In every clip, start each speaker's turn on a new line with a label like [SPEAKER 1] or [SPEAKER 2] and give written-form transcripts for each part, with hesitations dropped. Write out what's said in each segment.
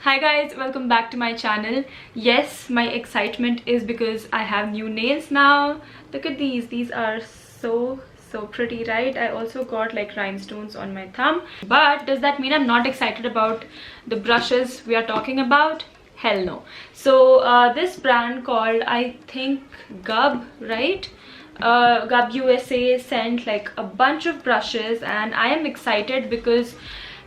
[SPEAKER 1] Hi guys, welcome back to my channel. Yes, my excitement is because I have new nails now. Look at these are so pretty, right? I also got like rhinestones on my thumb. But does that mean I'm not excited about the brushes we are talking about? Hell no. So this brand called, I think, Gubb, right? Gubb USA sent like a bunch of brushes, and I am excited because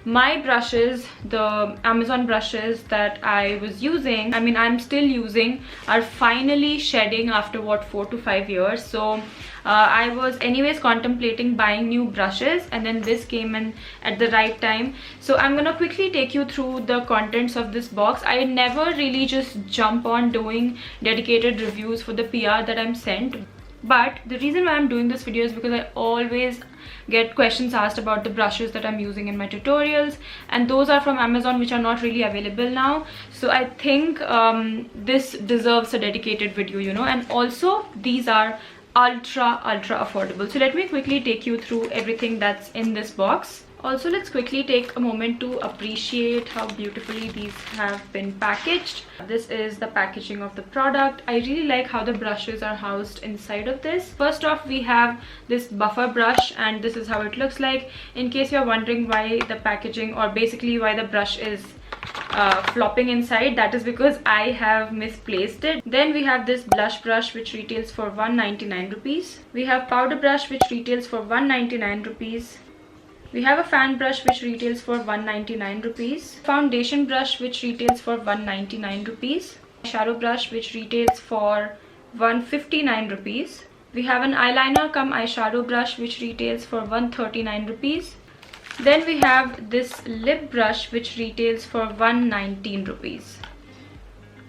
[SPEAKER 1] my brushes, the Amazon brushes that I was using, I mean I'm still using, are finally shedding after what, 4 to 5 years. So I was anyways contemplating buying new brushes, and then this came in at the right time. So I'm gonna quickly take you through the contents of this box. I never really just jump on doing dedicated reviews for the PR that I'm sent, but the reason why I'm doing this video is because I always get questions asked about the brushes that I'm using in my tutorials, and those are from Amazon, which are not really available now. So I think this deserves a dedicated video, you know. And also these are ultra affordable. So let me quickly take you through everything that's in this box. Also, let's quickly take a moment to appreciate how beautifully these have been packaged. This is the packaging of the product. I really like how the brushes are housed inside of this. First off, we have this buffer brush, and this is how it looks like. In case you're wondering why the packaging, or basically why the brush is flopping inside, that is because I have misplaced it. Then we have this blush brush, which retails for 199 rupees. We have powder brush, which retails for 199 rupees. We have a fan brush, which retails for 199 rupees. Foundation brush, which retails for 199 rupees. Eyeshadow brush, which retails for 159 rupees. We have an eyeliner cum eyeshadow brush, which retails for 139 rupees. Then we have this lip brush, which retails for 119 rupees.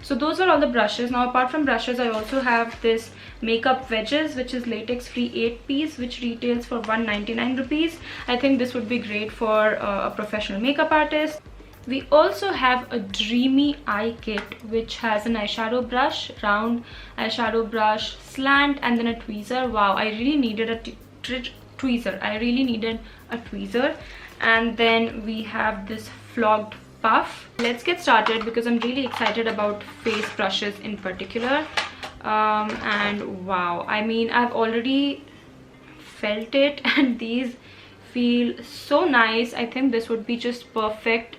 [SPEAKER 1] So those are all the brushes. Now apart from brushes, I also have this makeup wedges, which is latex free 8-piece, which retails for 199 rupees. I think this would be great for a professional makeup artist. We also have a Dreamy Eye Kit, which has an eyeshadow brush, round eyeshadow brush, slant, and then a tweezer. Wow, I really needed a tweezer. I really needed a tweezer. And then we have this flogged puff. Let's get started because I'm really excited about face brushes in particular. And wow, I mean, I've already felt it, and these feel so nice. I think this would be just perfect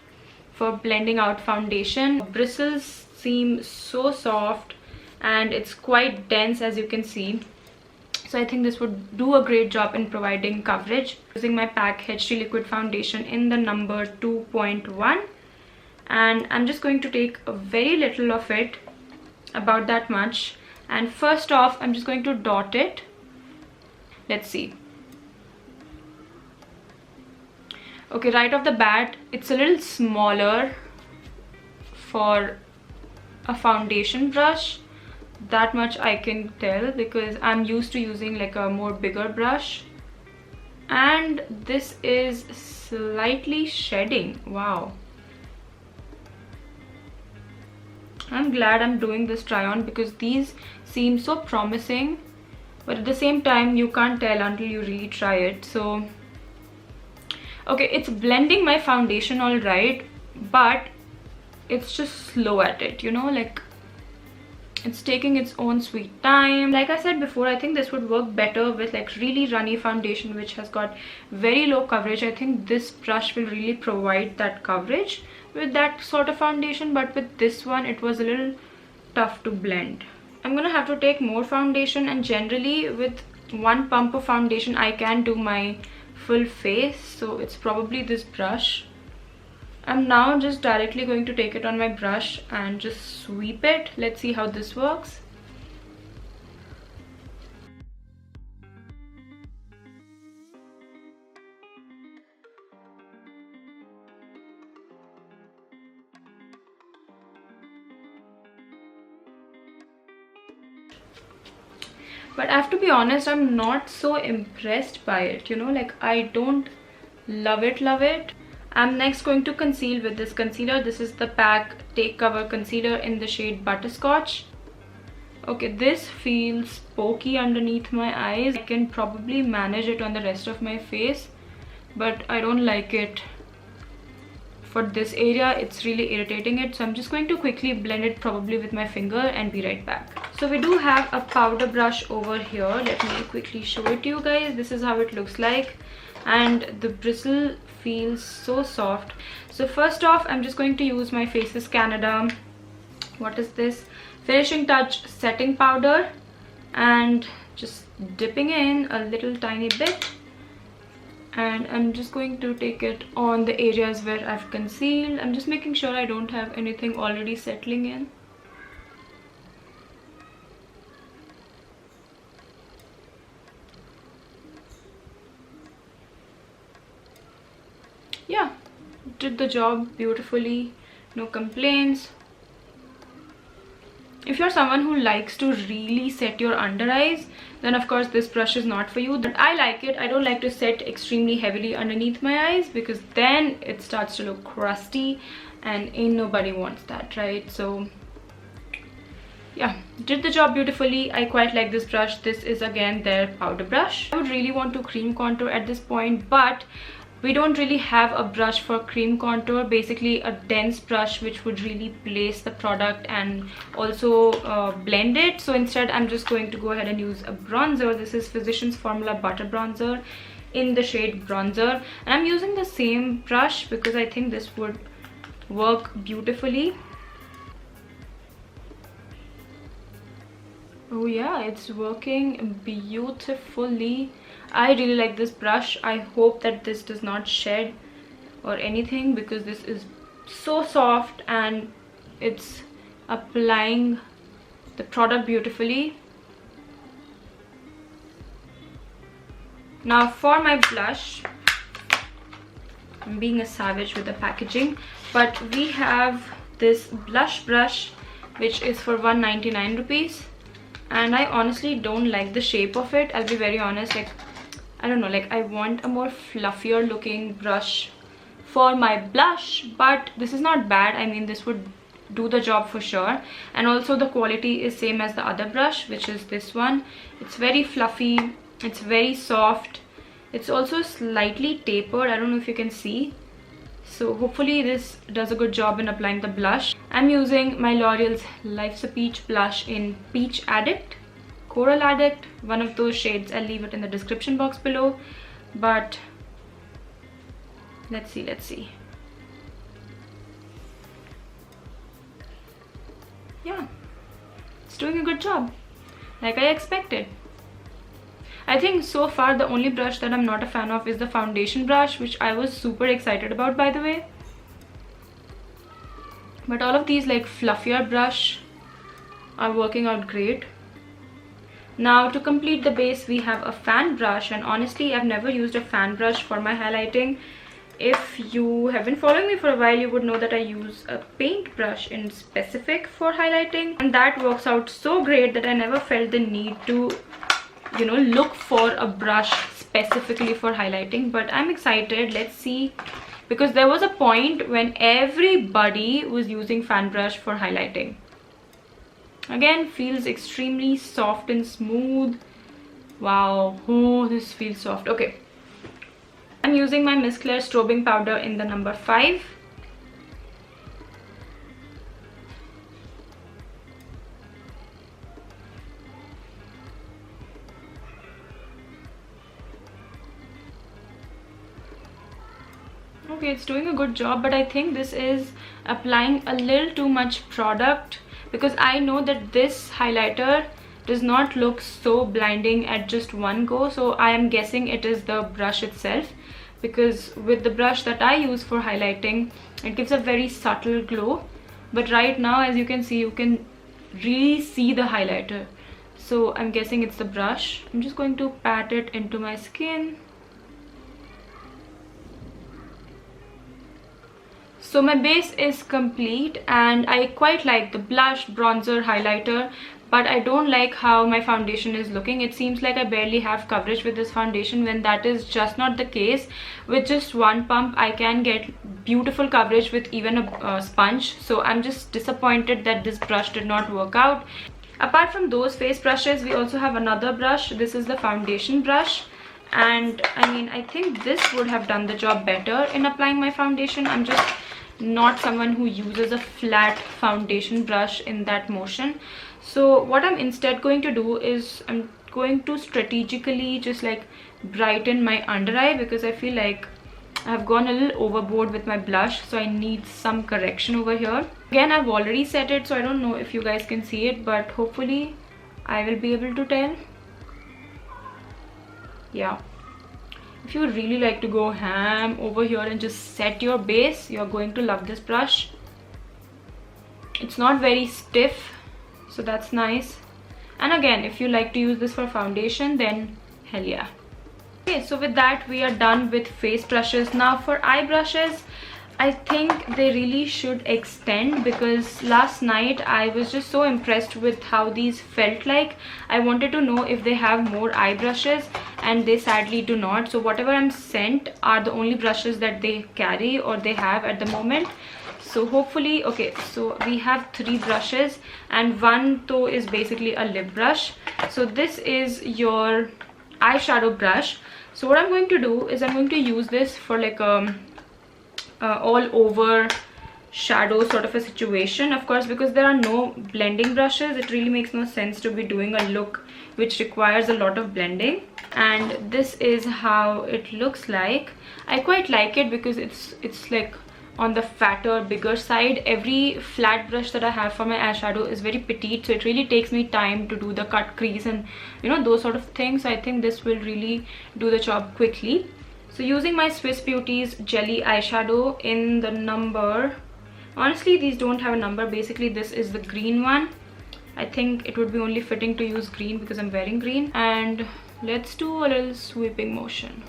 [SPEAKER 1] for blending out foundation. Bristles seem so soft, and it's quite dense, as you can see. So I think this would do a great job in providing coverage. Using my PAC HD liquid foundation in the number 2.1, and I'm just going to take a very little of it, about that much. And first off, I'm just going to dot it. Let's see. Okay, right off the bat, it's a little smaller for a foundation brush. That much I can tell because I'm used to using like a more bigger brush. And this is slightly shedding. Wow. I'm glad I'm doing this try on because these seem so promising, but at the same time you can't tell until you really try it. So okay, it's blending my foundation all right, but it's just slow at it, you know, like it's taking its own sweet time. Like I said before, I think this would work better with like really runny foundation which has got very low coverage. I think this brush will really provide that coverage with that sort of foundation, but with this one it was a little tough to blend. I'm gonna have to take more foundation, and generally with one pump of foundation I can do my full face, so it's probably this brush. I'm now just directly going to take it on my brush and just sweep it. Let's see how this works. But I have to be honest, I'm not so impressed by it, you know, like I don't love it. I'm next going to conceal with this concealer. This is the PAC Take Cover Concealer in the shade Butterscotch. Okay, this feels pokey underneath my eyes. I can probably manage it on the rest of my face, but I don't like it for this area it's really irritating it. So I'm just going to quickly blend it probably with my finger and be right back. So we do have a powder brush over here. Let me quickly show it to you guys. This is how it looks like, and the bristle feels so soft. So first off, I'm just going to use my Faces Canada, what is this, Finishing Touch setting powder, and just dipping in a little tiny bit, and I'm just going to take it on the areas where I've concealed. I'm just making sure I don't have anything already settling in. Yeah, did the job beautifully, no complaints. If you're someone who likes to really set your under eyes, then of course this brush is not for you. But I like it. I don't like to set extremely heavily underneath my eyes because then it starts to look crusty, and ain't nobody wants that, right? So yeah, did the job beautifully. I quite like this brush. This is again their powder brush. I would really want to cream contour at this point, but we don't really have a brush for cream contour, basically a dense brush which would really place the product and also blend it. So instead I'm just going to go ahead and use a bronzer. This is Physicians Formula Butter Bronzer in the shade Bronzer, and I'm using the same brush because I think this would work beautifully. Oh yeah, it's working beautifully. I really like this brush. I hope that this does not shed or anything because this is so soft and it's applying the product beautifully. Now for my blush, I'm being a savage with the packaging, but we have this blush brush which is for 199 rupees, and I honestly don't like the shape of it. I'll be very honest, like I don't know, like I want a more fluffier looking brush for my blush, but this is not bad. I mean, this would do the job for sure. And also the quality is same as the other brush, which is this one. It's very fluffy, it's very soft, it's also slightly tapered. I don't know if you can see. So hopefully this does a good job in applying the blush. I'm using my L'Oreal's Life's a Peach blush in Peach Addict, Coral Addict, one of those shades. I'll leave it in the description box below. But let's see. Yeah, it's doing a good job, like I expected. I think so far the only brush that I'm not a fan of is the foundation brush, which I was super excited about, by the way. But all of these like fluffier brush are working out great. Now to complete the base, we have a fan brush, and honestly I've never used a fan brush for my highlighting. If you have been following me for a while, you would know that I use a paint brush in specific for highlighting, and that works out so great that I never felt the need to, you know, look for a brush specifically for highlighting. But I'm excited, let's see, because there was a point when everybody was using fan brush for highlighting. Again, feels extremely soft and smooth. Wow, oh, this feels soft. Okay, I'm using my Miss Claire strobing powder in the number 5. Okay, it's doing a good job, but I think this is applying a little too much product, because I know that this highlighter does not look so blinding at just one go. So I am guessing it is the brush itself, because with the brush that I use for highlighting, it gives a very subtle glow, but right now, as you can see, you can really see the highlighter. So I'm guessing it's the brush. I'm just going to pat it into my skin. So my base is complete, and I quite like the blush, bronzer, highlighter, but I don't like how my foundation is looking. It seems like I barely have coverage with this foundation, when that is just not the case. With just one pump, I can get beautiful coverage with even a sponge. So I'm just disappointed that this brush did not work out. Apart from those face brushes, we also have another brush. This is the foundation brush. And I mean, I think this would have done the job better in applying my foundation. I'm just not someone who uses a flat foundation brush in that motion. So what I'm instead going to do is I'm going to strategically just like brighten my under eye, because I feel like I've gone a little overboard with my blush, so I need some correction over here. Again, I've already set it, so I don't know if you guys can see it, but hopefully I will be able to tell. Yeah, if you really like to go ham over here and just set your base, you're going to love this brush. It's not very stiff, so that's nice. And again, if you like to use this for foundation, then hell yeah. Okay, so with that we are done with face brushes. Now for eye brushes, I think they really should extend, because last night I was just so impressed with how these felt like. I wanted to know if they have more eye brushes, and they sadly do not. So whatever I'm sent are the only brushes that they carry or they have at the moment. So hopefully, okay, so we have 3 brushes, and one though is basically a lip brush. So this is your eyeshadow brush. So what I'm going to do is I'm going to use this for like all over shadow sort of a situation. Of course, because there are no blending brushes, it really makes no sense to be doing a look which requires a lot of blending. And this is how it looks like. I quite like it because it's like on the fatter, bigger side. Every flat brush that I have for my eyeshadow is very petite, so it really takes me time to do the cut, crease, and you know, those sort of things. So I think this will really do the job quickly. So using my Swiss Beauty's Jelly eyeshadow in the number, honestly these don't have a number, basically this is the green one. I think it would be only fitting to use green because I'm wearing green. And let's do a little sweeping motion.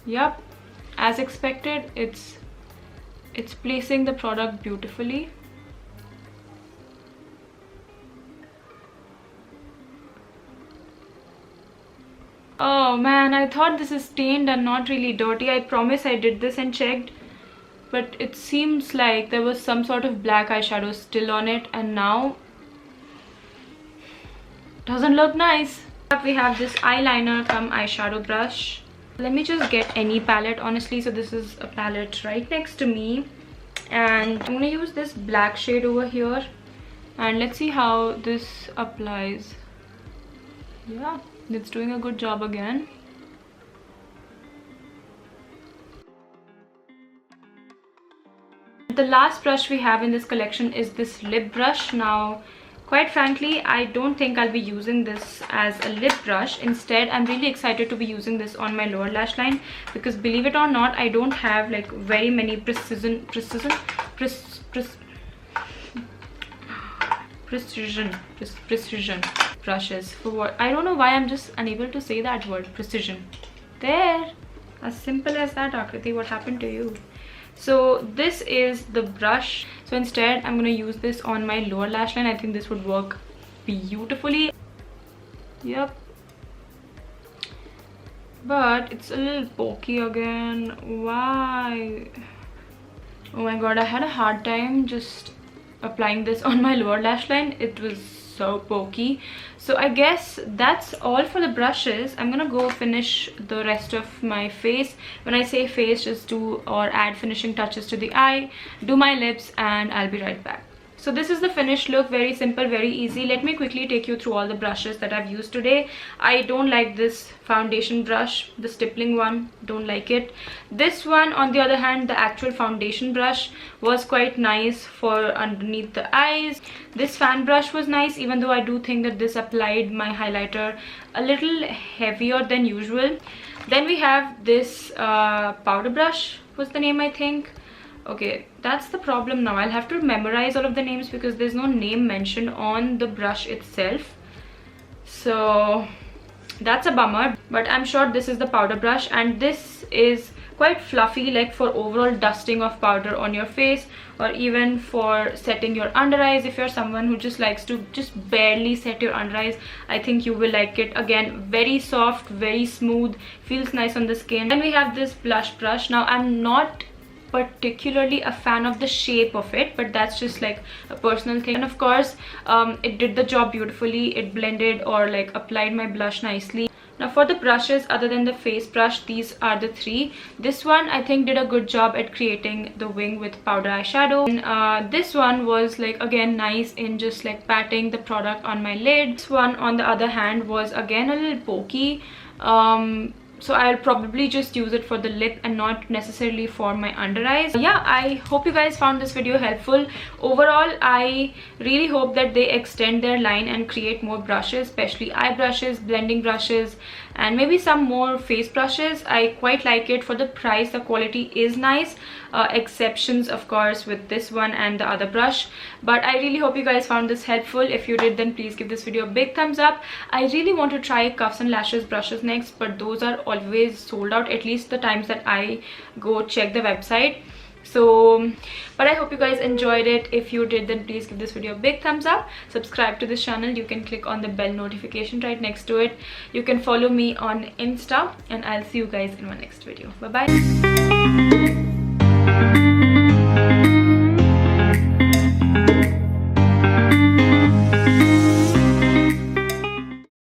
[SPEAKER 1] Yep, as expected, it's placing the product beautifully. Oh man, I thought this is stained and not really dirty. I promise I did this and checked, but it seems like there was some sort of black eyeshadow still on it, and now doesn't look nice. We have this eyeliner come eyeshadow brush. Let me just get any palette, honestly. So this is a palette right next to me, and I'm gonna use this black shade over here, and let's see how this applies. Yeah, it's doing a good job again. The last brush we have in this collection is this lip brush. Now quite frankly, I don't think I'll be using this as a lip brush. Instead, I'm really excited to be using this on my lower lash line, because believe it or not, I don't have like very many precision brushes. For what? I don't know why I'm just unable to say that word, precision. There, as simple as that, Akriti. What happened to you? So this is the brush. So instead I'm going to use this on my lower lash line. I think this would work beautifully. Yep, but it's a little pokey again. Why? Oh my god, I had a hard time just applying this on my lower lash line. It was so pokey. So I guess that's all for the brushes. I'm gonna go finish the rest of my face. When I say face, just do or add finishing touches to the eye, do my lips, and I'll be right back. So this is the finished look. Very simple, very easy. Let me quickly take you through all the brushes that I've used today. I don't like this foundation brush, the stippling one, don't like it. This one, on the other hand, the actual foundation brush, was quite nice for underneath the eyes. This fan brush was nice, even though I do think that this applied my highlighter a little heavier than usual. Then we have this powder brush, was the name, I think. Okay, that's the problem now. I'll have to memorize all of the names because there's no name mentioned on the brush itself. So that's a bummer, but I'm sure this is the powder brush, and this is quite fluffy, like for overall dusting of powder on your face, or even for setting your under eyes. If you're someone who just likes to just barely set your under eyes, I think you will like it. Again, very soft, very smooth, feels nice on the skin. Then we have this blush brush. Now I'm not particularly a fan of the shape of it, but that's just like a personal thing. And of course it did the job beautifully. It blended or like applied my blush nicely. Now for the brushes, other than the face brush, these are the three. This one I think did a good job at creating the wing with powder eyeshadow, and this one was like again nice in just like patting the product on my lid. This one on the other hand was again a little pokey, so I'll probably just use it for the lip and not necessarily for my under eyes. Yeah, I hope you guys found this video helpful. Overall, I really hope that they extend their line and create more brushes, especially eye brushes, blending brushes, and maybe some more face brushes. I quite like it. For the price, the quality is nice, exceptions of course with this one and the other brush. But I really hope you guys found this helpful. If you did, then please give this video a big thumbs up. I really want to try cuffs and lashes brushes next, but those are always sold out, at least the times that I go check the website. So, but I hope you guys enjoyed it. If you did, then please give this video a big thumbs up. Subscribe to this channel. You can click on the bell notification right next to it. You can follow me on Insta, and I'll see you guys in my next video. Bye bye.